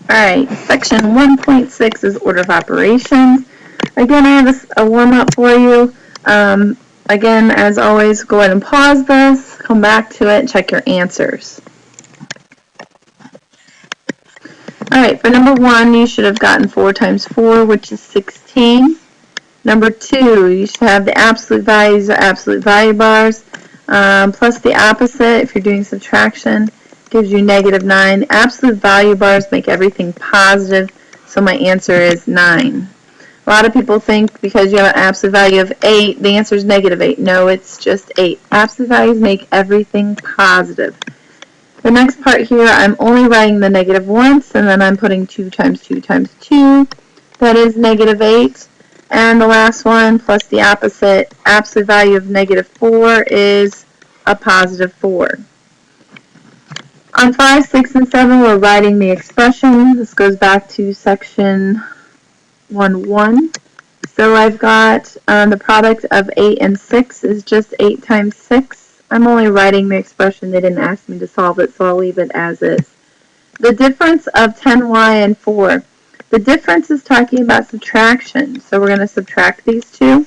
Alright, section 1.6 is order of operations. Again, I have a warm-up for you. Again, as always, go ahead and pause this, come back to it, and check your answers. Alright, for number 1, you should have gotten 4 times 4, which is 16. Number 2, you should have the absolute values or absolute value bars, plus the opposite if you're doing subtraction, gives you -9. Absolute value bars make everything positive, so my answer is 9. A lot of people think because you have an absolute value of 8, the answer is -8. No, it's just 8. Absolute values make everything positive. The next part here, I'm only writing the negative once, and then I'm putting 2 times 2 times 2. That is -8. And the last one, plus the opposite, absolute value of -4 is a positive 4. On 5, 6, and 7, we're writing the expression. This goes back to section 1.1. So I've got the product of 8 and 6 is just 8 times 6. I'm only writing the expression. They didn't ask me to solve it, so I'll leave it as is. The difference of 10y and 4. The difference is talking about subtraction, so we're going to subtract these two.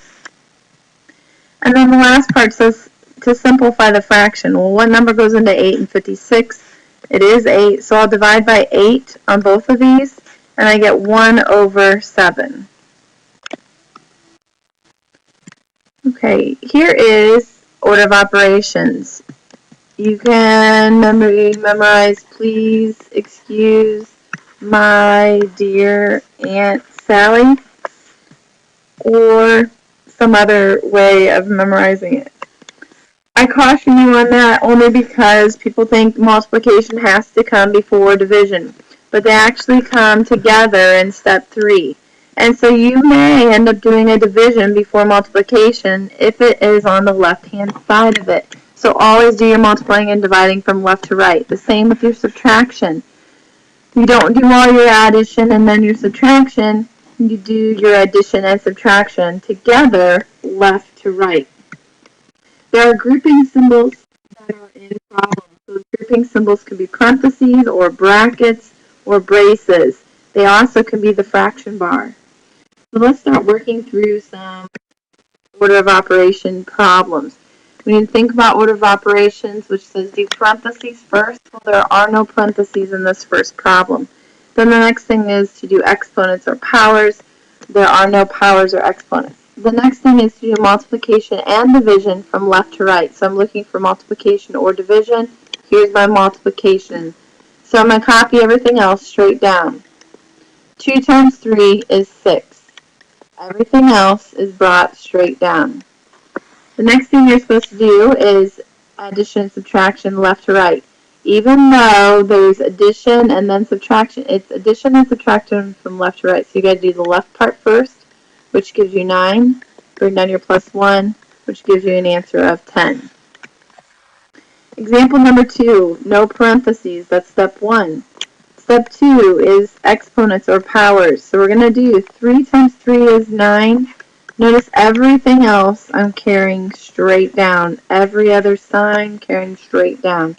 And then the last part says to simplify the fraction. Well, what number goes into 8 and 56? It is 8, so I'll divide by 8 on both of these, and I get 1/7. Okay, here is order of operations. You can memorize please excuse my dear Aunt Sally, or some other way of memorizing it. I caution you on that only because people think multiplication has to come before division, but they actually come together in step 3. And so you may end up doing a division before multiplication if it is on the left-hand side of it. So always do your multiplying and dividing from left to right. The same with your subtraction. You don't do all your addition and then your subtraction. You do your addition and subtraction together, left to right. There are grouping symbols that are in problems. Those grouping symbols can be parentheses or brackets or braces. They also can be the fraction bar. So let's start working through some order of operation problems. We need to think about order of operations, which says do parentheses first. Well, there are no parentheses in this first problem. Then the next thing is to do exponents or powers. There are no powers or exponents. The next thing is to do multiplication and division from left to right. So I'm looking for multiplication or division. Here's my multiplication. So I'm going to copy everything else straight down. 2 times 3 is 6. Everything else is brought straight down. The next thing you're supposed to do is addition and subtraction left to right. Even though there's addition and then subtraction, it's addition and subtraction from left to right. So you got to do the left part first, which gives you 9. Bring down your plus 1, which gives you an answer of 10. Example number 2, no parentheses. That's step 1. Step 2 is exponents or powers. So we're going to do 3 times 3 is 9. Notice everything else I'm carrying straight down. Every other sign carrying straight down.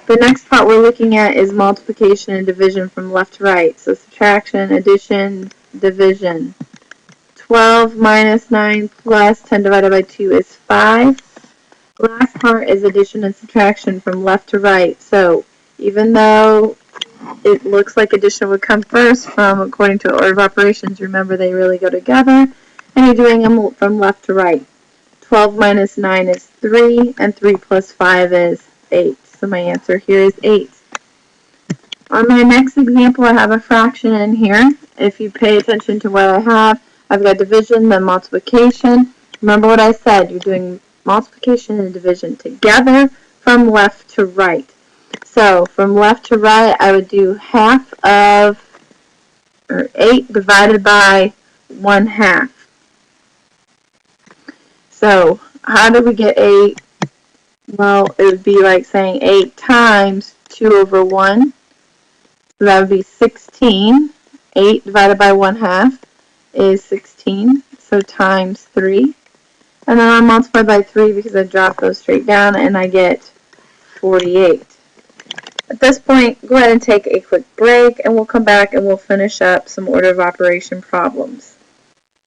The next part we're looking at is multiplication and division from left to right. So subtraction, addition, division. 12 minus 9 plus 10 divided by 2 is 5. Last part is addition and subtraction from left to right. So even though it looks like addition would come first according to order of operations, remember they really go together, and you're doing them from left to right. 12 minus 9 is 3, and 3 plus 5 is 8. So my answer here is 8. On my next example, I have a fraction in here. If you pay attention to what I have, I've got division, then multiplication. Remember what I said, you're doing multiplication and division together from left to right. So from left to right, I would do half of, or 8 divided by 1/2. So how do we get 8? Well, it would be like saying 8 times 2/1. So that would be 16. 8 divided by 1/2 is 16. So times 3. And then I'll multiply by 3 because I dropped those straight down, and I get 48. At this point, go ahead and take a quick break, and we'll come back and we'll finish up some order of operation problems.